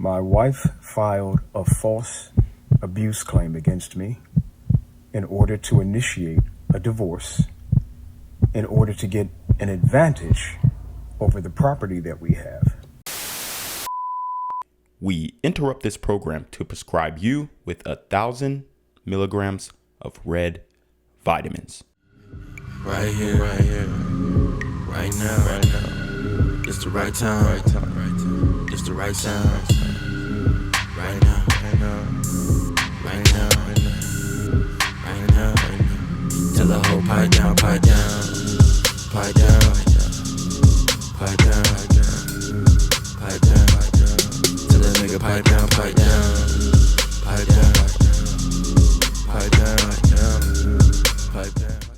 My wife filed a false abuse claim against me in order to initiate a divorce, in order to get an advantage over the property that we have. We interrupt this program to prescribe you with 1,000 milligrams of red vitamins. Right here, right now. It's the right time, It's the right time, right now. Tell the whole pipe down. Tell that nigga pipe down.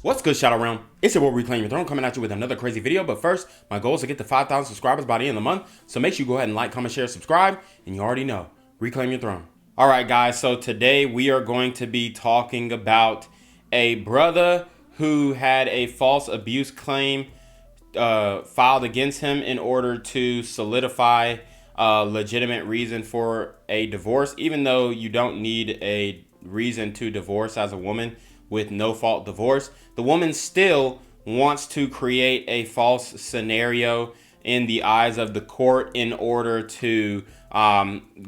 What's good, shout around? It's your boy Reclaim Your Throne coming at you with another crazy video. But first, my goal is to get to 5,000 subscribers by the end of the month. So make sure you go ahead and like, comment, share, subscribe. And you already know, Reclaim Your Throne. All right, guys. So today we are going to be talking about a brother who had a false abuse claim filed against him in order to solidify a legitimate reason for a divorce, even though you don't need a reason to divorce as a woman with no fault divorce. The woman still wants to create a false scenario in the eyes of the court in order to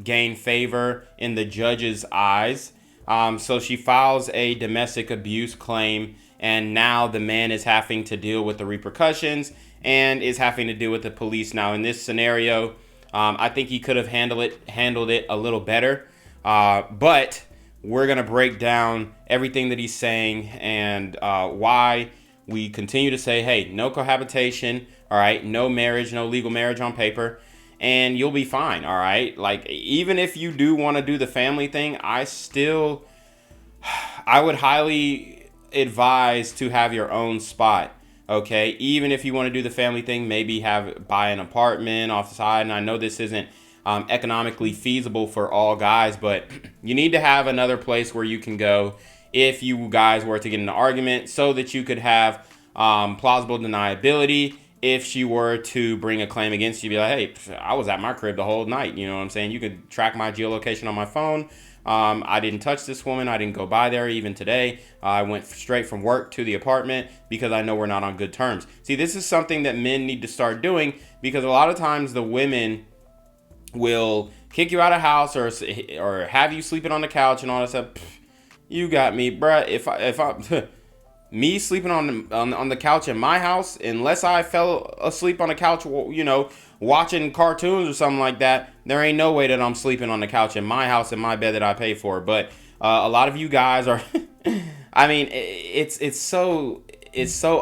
gain favor in the judge's eyes. So she files a domestic abuse claim, and now the man is having to deal with the repercussions and is having to deal with the police. Now, in this scenario, I think he could have handled it a little better, but we're going to break down everything that he's saying and why we continue to say, hey, no cohabitation, all right, no marriage, no legal marriage on paper, and you'll be fine, all right? Like, even if you do want to do the family thing, I would highly advise to have your own spot, okay? Even if you want to do the family thing, maybe buy an apartment off the side, and I know this isn't economically feasible for all guys, but you need to have another place where you can go if you guys were to get in an argument, so that you could have plausible deniability. If she were to bring a claim against you, be like, hey, I was at my crib the whole night. You know what I'm saying? You could track my geolocation on my phone. I didn't touch this woman. I didn't go by there even today. I went straight from work to the apartment because I know we're not on good terms. See, this is something that men need to start doing, because a lot of times the women will kick you out of house or have you sleeping on the couch and all that stuff. You got me, bruh. If I me sleeping on the couch in my house, unless I fell asleep on the couch, you know, watching cartoons or something like that, there ain't no way that I'm sleeping on the couch in my house in my bed that I pay for. But a lot of you guys are I mean, it's so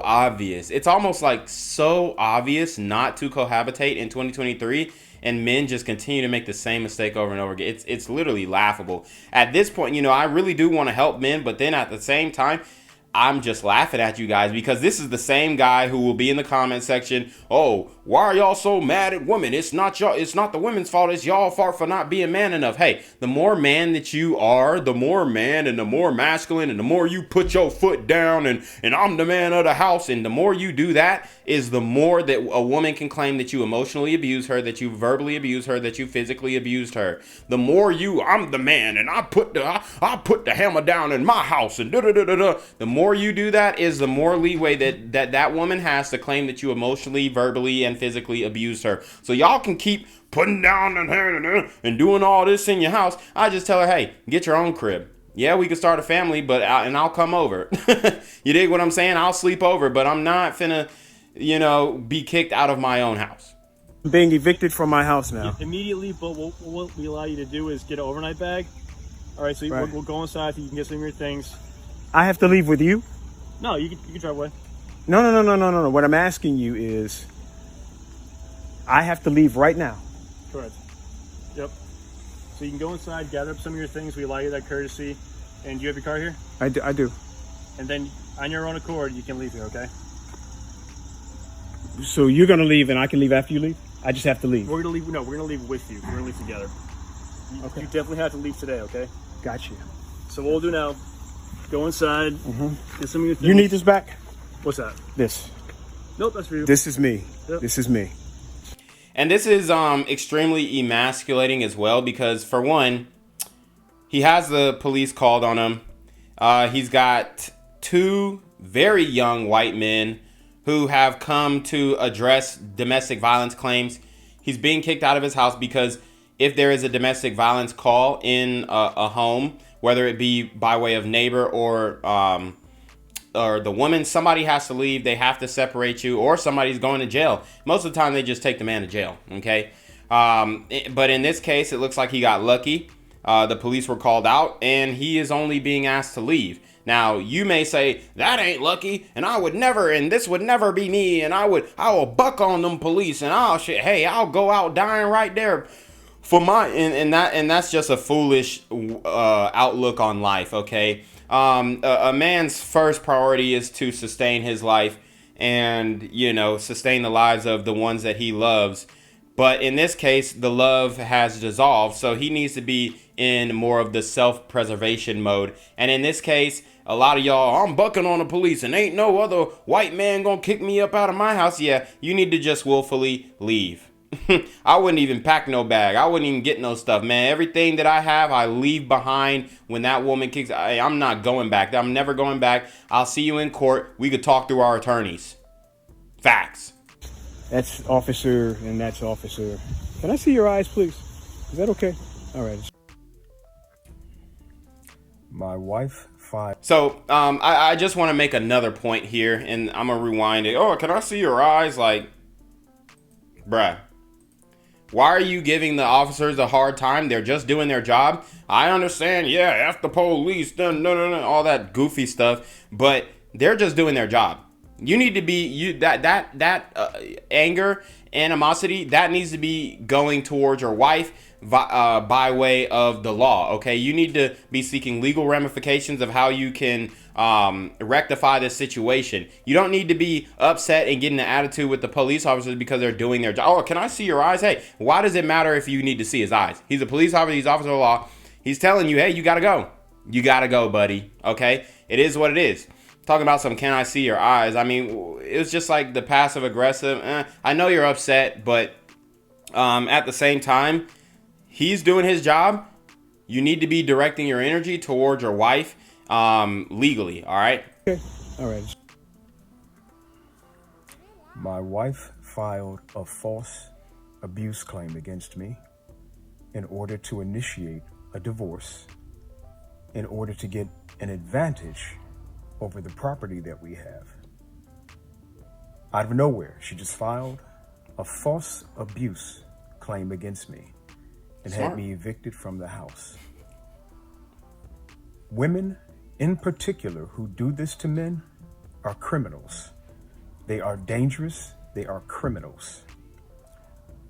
obvious. It's almost like so obvious not to cohabitate in 2023, and men just continue to make the same mistake over and over again. It's literally laughable. At this point, you know, I really do want to help men, but then at the same time, I'm just laughing at you guys, because this is the same guy who will be in the comment section. Oh, why are y'all so mad at women? It's not the women's fault. It's y'all fault for not being man enough. Hey, the more man that you are, the more man and the more masculine, and the more you put your foot down and I'm the man of the house, and the more you do that is the more that a woman can claim that you emotionally abuse her, that you verbally abuse her, that you physically abused her. The more I'm the man and I put the hammer down in my house and the more you do that is the more leeway that woman has to claim that you emotionally, verbally, and physically abused her. So y'all can keep putting down and doing all this in your house. I just tell her, hey, get your own crib. Yeah, we can start a family, but I'll come over. You dig what I'm saying? I'll sleep over, but I'm not finna, you know, be kicked out of my own house. I'm being evicted from my house now. Yeah, immediately, but what we allow you to do is get an overnight bag. All right, so we'll go inside so you can get some of your things. I have to leave with you? No, you can drive away. No. What I'm asking you is, I have to leave right now. Correct. Yep. So you can go inside, gather up some of your things. We allow you that courtesy. And do you have your car here? I do. And then on your own accord, you can leave here, okay? So you're going to leave and I can leave after you leave? I just have to leave? We're going to leave with you. We're going to leave together. Okay. You definitely have to leave today, okay? Got you. So what we'll do now, go inside, get some of your things. You need this back? What's that? This. Nope, that's for you. This is me. Yep. This is me. And this is extremely emasculating as well, because for one, he has the police called on him. He's got two very young white men who have come to address domestic violence claims. He's being kicked out of his house because if there is a domestic violence call in a home, whether it be by way of neighbor or the woman, somebody has to leave. They have to separate you, or somebody's going to jail. Most of the time, they just take the man to jail. Okay. But in this case, it looks like he got lucky. The police were called out, and he is only being asked to leave. Now, you may say, that ain't lucky, and I would never, and this would never be me, and I will buck on them police, and I'll go out dying right there for my, and that's just a foolish outlook on life, okay? A man's first priority is to sustain his life and, sustain the lives of the ones that he loves. But in this case, the love has dissolved, so he needs to be in more of the self-preservation mode. And in this case, a lot of y'all, I'm bucking on the police and ain't no other white man gonna kick me up out of my house. Yeah, you need to just willfully leave. I wouldn't even pack no bag. I wouldn't even get no stuff, man. Everything that I have, I leave behind when that woman kicks. I'm not going back. I'm never going back. I'll see you in court. We could talk through our attorneys. Facts. That's officer, and that's officer. Can I see your eyes, please? Is that okay? All right. My wife filed. So, I just want to make another point here, and I'm gonna rewind it. Oh, can I see your eyes? Like, bruh, why are you giving the officers a hard time? They're just doing their job. I understand. Yeah, F the police, no, all that goofy stuff, but they're just doing their job. You need to be that anger, animosity, that needs to be going towards your wife by way of the law. Okay, you need to be seeking legal ramifications of how you can rectify this situation. You don't need to be upset and getting an attitude with the police officers because they're doing their job. Oh, can I see your eyes? Hey, why does it matter if you need to see his eyes? He's a police officer. He's officer of law. He's telling you, hey, you gotta go. You gotta go, buddy. Okay, it is what it is. Talking about some can I see your eyes? I mean, it was just like the passive aggressive. I know you're upset, but at the same time, he's doing his job. You need to be directing your energy towards your wife legally, all right? Okay. All right. My wife filed a false abuse claim against me in order to initiate a divorce, in order to get an advantage over the property that we have. Out of nowhere, she just filed a false abuse claim against me and had me evicted from the house. Women in particular who do this to men are criminals. They are dangerous. They are criminals.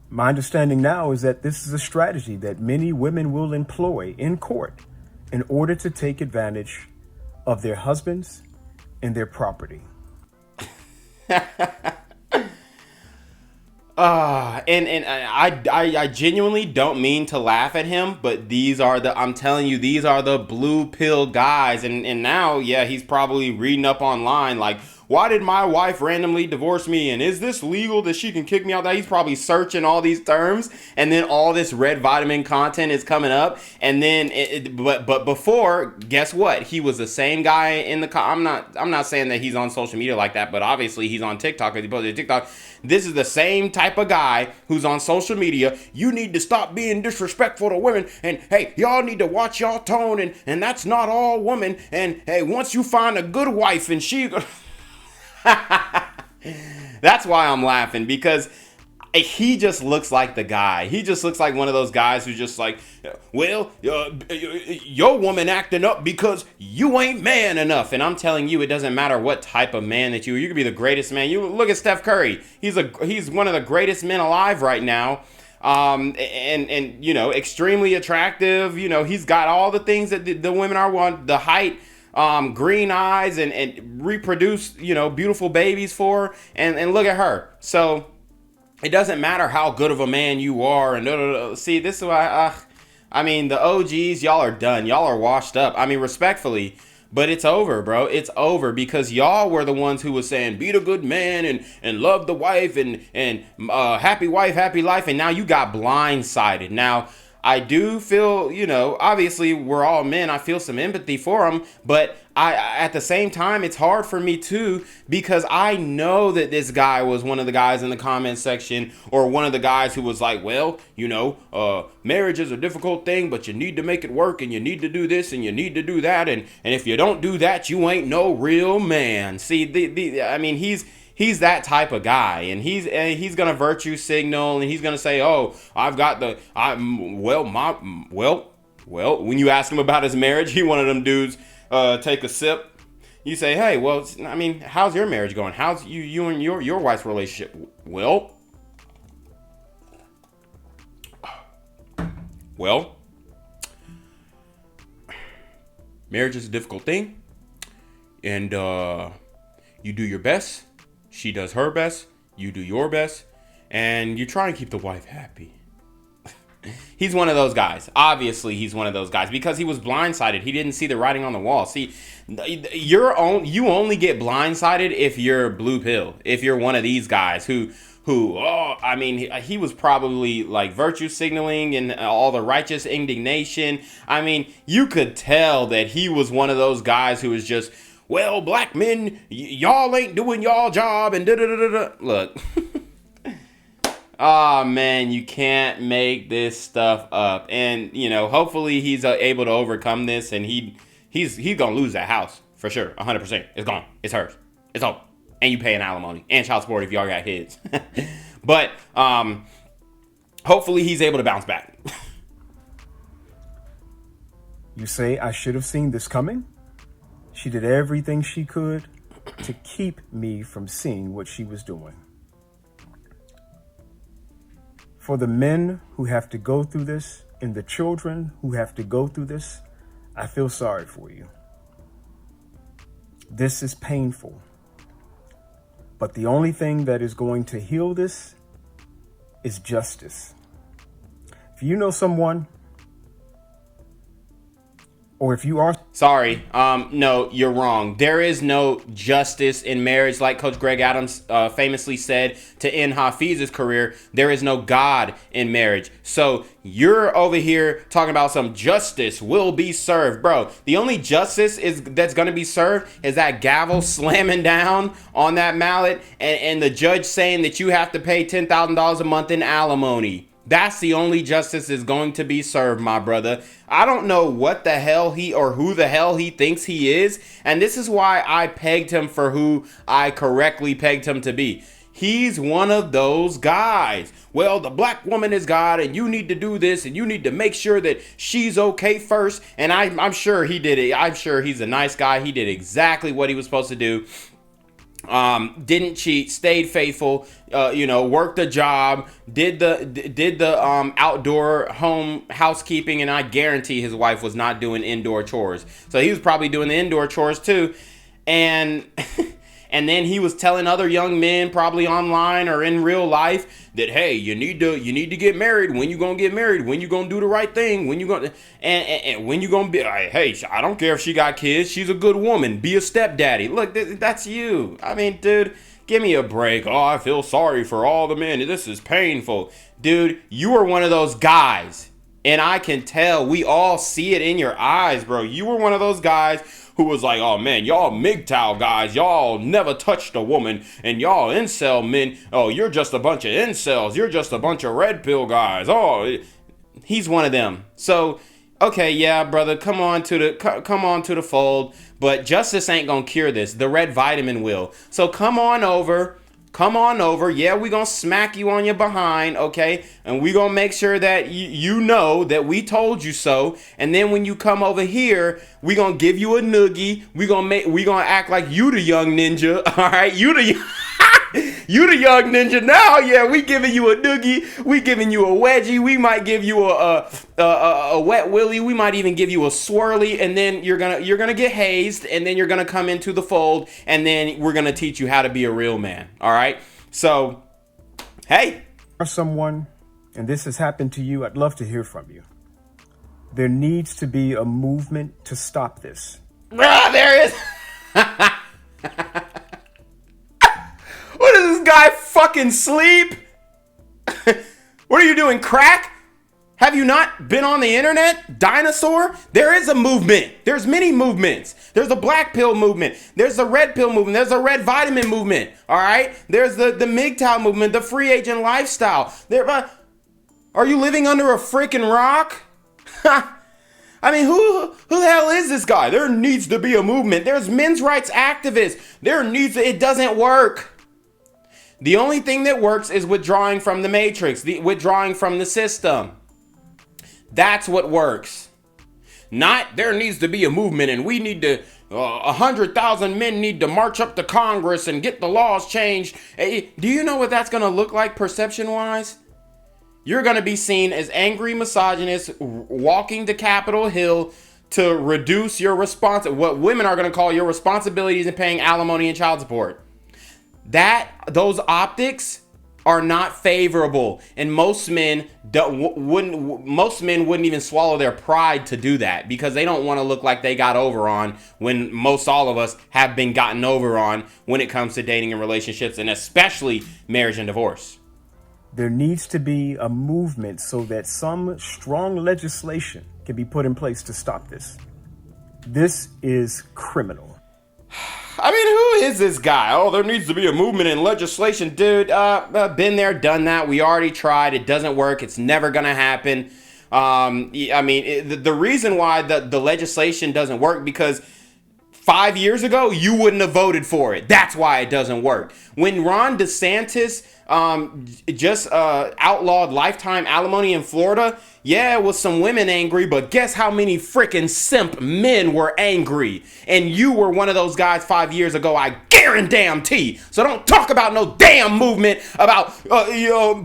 My understanding now is that this is a strategy that many women will employ in court in order to take advantage of their husbands and their property. And I genuinely don't mean to laugh at him, but I'm telling you, these are the blue pill guys. And now, yeah, he's probably reading up online like, why did my wife randomly divorce me? And is this legal that she can kick me out? He's probably searching all these terms, and then all this red vitamin content is coming up. And then, but before, guess what? He was the same guy in the. I'm not saying that he's on social media like that, but obviously he's on TikTok because he posted TikTok. This is the same type of guy who's on social media. You need to stop being disrespectful to women, and hey, y'all need to watch y'all tone, and that's not all women. And hey, once you find a good wife, and she. That's why I'm laughing, because he just looks like the guy. He just looks like one of those guys who's just like, well, your woman acting up because you ain't man enough. And I'm telling you, it doesn't matter what type of man that you could be the greatest man. You look at Steph Curry. He's one of the greatest men alive right now. And extremely attractive. He's got all the things that the women are want, the height, green eyes, and reproduce, beautiful babies for, and look at her. So it doesn't matter how good of a man you are. And see, this is why, the OGs, y'all are done. Y'all are washed up. I mean, respectfully, But it's over, bro. It's over because y'all were the ones who was saying be the good man and love the wife and happy wife, happy life. And now you got blindsided. Now, I do feel, obviously we're all men. I feel some empathy for them. But at the same time, it's hard for me too, because I know that this guy was one of the guys in the comment section, or one of the guys who was like, well, marriage is a difficult thing, but you need to make it work, and you need to do this and you need to do that. And if you don't do that, you ain't no real man. See, he's that type of guy, and he's gonna virtue signal, and he's gonna say, "Oh, when you ask him about his marriage, he one of them dudes. Take a sip. You say, "Hey, well, how's your marriage going? How's you and your wife's relationship?" Well, marriage is a difficult thing, and you do your best. She does her best, you do your best, and you try and keep the wife happy. He's one of those guys. Obviously, he's one of those guys because he was blindsided. He didn't see the writing on the wall. See, you only get blindsided if you're blue pill. If you're one of these guys who he was probably like virtue signaling and all the righteous indignation. You could tell that he was one of those guys who was just, well, black men, y'all ain't doing y'all job and da-da-da-da-da. Look. Oh, man, you can't make this stuff up. And, hopefully he's able to overcome this, and he's going to lose that house for sure. 100%. It's gone. It's hers. It's over. And you pay an alimony and child support if y'all got kids. But hopefully he's able to bounce back. You say I should have seen this coming? She did everything she could to keep me from seeing what she was doing. For the men who have to go through this and the children who have to go through this, I feel sorry for you. This is painful. But the only thing that is going to heal this is justice. If you know someone, or if you are... Sorry, no, you're wrong. There is no justice in marriage. Like Coach Greg Adams famously said to end Hafiz's career, there is no God in marriage. So you're over here talking about some justice will be served. Bro, the only justice that's going to be served is that gavel slamming down on that mallet and the judge saying that you have to pay $10,000 a month in alimony. That's the only justice is going to be served, my brother. I don't know what the hell who the hell he thinks he is. And this is why I pegged him for who I correctly pegged him to be. He's one of those guys. Well, the black woman is God, and you need to do this, and you need to make sure that she's okay first. And I'm sure he did it. I'm sure he's a nice guy. He did exactly what he was supposed to do. Didn't cheat, stayed faithful, worked a job, did the outdoor home housekeeping, and I guarantee his wife was not doing indoor chores. So he was probably doing the indoor chores too. And and then he was telling other young men, probably online or in real life, that hey, you need to get married. When you gonna get married? When you gonna do the right thing? When you gonna and when you gonna be? Hey, I don't care if she got kids. She's a good woman. Be a stepdaddy. Look, that's you. Dude, give me a break. Oh, I feel sorry for all the men. This is painful, dude. You are one of those guys, and I can tell. We all see it in your eyes, bro. You were one of those guys who was like, oh man, y'all MGTOW guys, y'all never touched a woman, and y'all incel men, oh, you're just a bunch of incels, you're just a bunch of red pill guys. Oh, he's one of them. So, okay, yeah, brother, come on to the fold, but justice ain't gonna cure this. The red vitamin will. So come on over. Yeah, we gonna smack you on your behind, okay? And we gonna make sure that you know that we told you so. And then when you come over here, we gonna give you a noogie. We gonna act like you the young ninja, all right? You the young ninja now. Yeah, we giving you a noogie. We giving you a wedgie. We might give you a wet willy. We might even give you a swirly. And then you're gonna get hazed. And then you're gonna come into the fold. And then we're gonna teach you how to be a real man. All right. So, hey, someone, and this has happened to you, I'd love to hear from you. There needs to be a movement to stop this. Bruh, there is. What does this guy fucking sleep? What are you doing, crack? Have you not been on the internet, dinosaur? There is a movement. There's many movements. There's a black pill movement. There's a red pill movement. There's a red vitamin movement. All right? There's the MGTOW movement, the free agent lifestyle. Are you living under a freaking rock? I mean, who the hell is this guy? There needs to be a movement. There's men's rights activists. It doesn't work. The only thing that works is withdrawing from the matrix, withdrawing from the system. That's what works. Not there needs to be a movement and we need to, 100,000 men need to march up to Congress and get the laws changed. Hey, do you know what that's going to look like perception-wise? You're going to be seen as angry misogynists walking to Capitol Hill to reduce your what women are going to call your responsibilities in paying alimony and child support. Those optics are not favorable, and most men wouldn't even swallow their pride to do that because they don't want to look like they got over on when most all of us have been gotten over on when it comes to dating and relationships, and especially marriage and divorce. There needs to be a movement so that some strong legislation can be put in place to stop this. This is criminal. I mean, who is this guy? Oh, there needs to be a movement in legislation. Dude, been there, done that. We already tried. It doesn't work. It's never going to happen. I mean, the reason why the legislation doesn't work because 5 years ago, you wouldn't have voted for it. That's why it doesn't work. When Ron DeSantis just outlawed lifetime alimony in Florida, yeah, it was some women angry, but guess how many freaking simp men were angry? And you were one of those guys 5 years ago, I guarantee. So don't talk about no damn movement about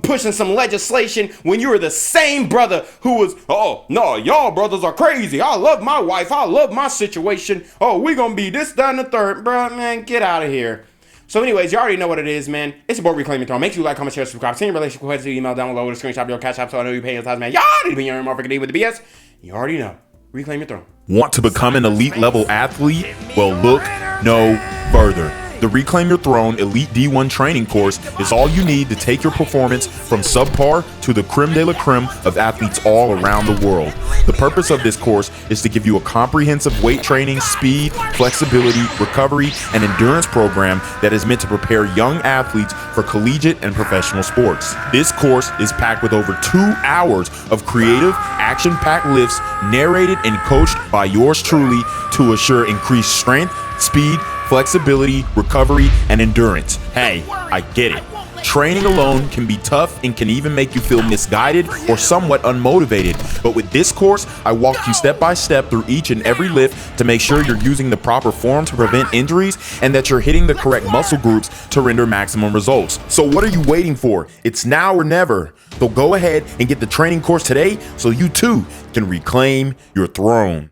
pushing some legislation when you were the same brother who was, oh, no, y'all brothers are crazy. I love my wife. I love my situation. Oh, we gonna be this, that, and the third. Bro, man, get out of here. So anyways, you already know what it is, man. It's your boy Reclaim Your Throne. Make sure you like, comment, share, subscribe. Send your relationship questions to email down below with a screenshot of your CashApp so I know you're paying your time, man. Y'all need to be your motherfucking D with the BS. You already know. Reclaim Your Throne. Want to become an elite level athlete? Well, look no further. The Reclaim Your Throne Elite D1 training course is all you need to take your performance from subpar to the creme de la creme of athletes all around the world. The purpose of this course is to give you a comprehensive weight training, speed, flexibility, recovery, and endurance program that is meant to prepare young athletes for collegiate and professional sports. This course is packed with over 2 hours of creative, action-packed lifts narrated and coached by yours truly to assure increased strength, speed, flexibility, recovery, and endurance. Hey, I get it. Training alone can be tough and can even make you feel misguided or somewhat unmotivated. But with this course, I walk you step by step through each and every lift to make sure you're using the proper form to prevent injuries and that you're hitting the correct muscle groups to render maximum results. So what are you waiting for? It's now or never. So go ahead and get the training course today so you too can reclaim your throne.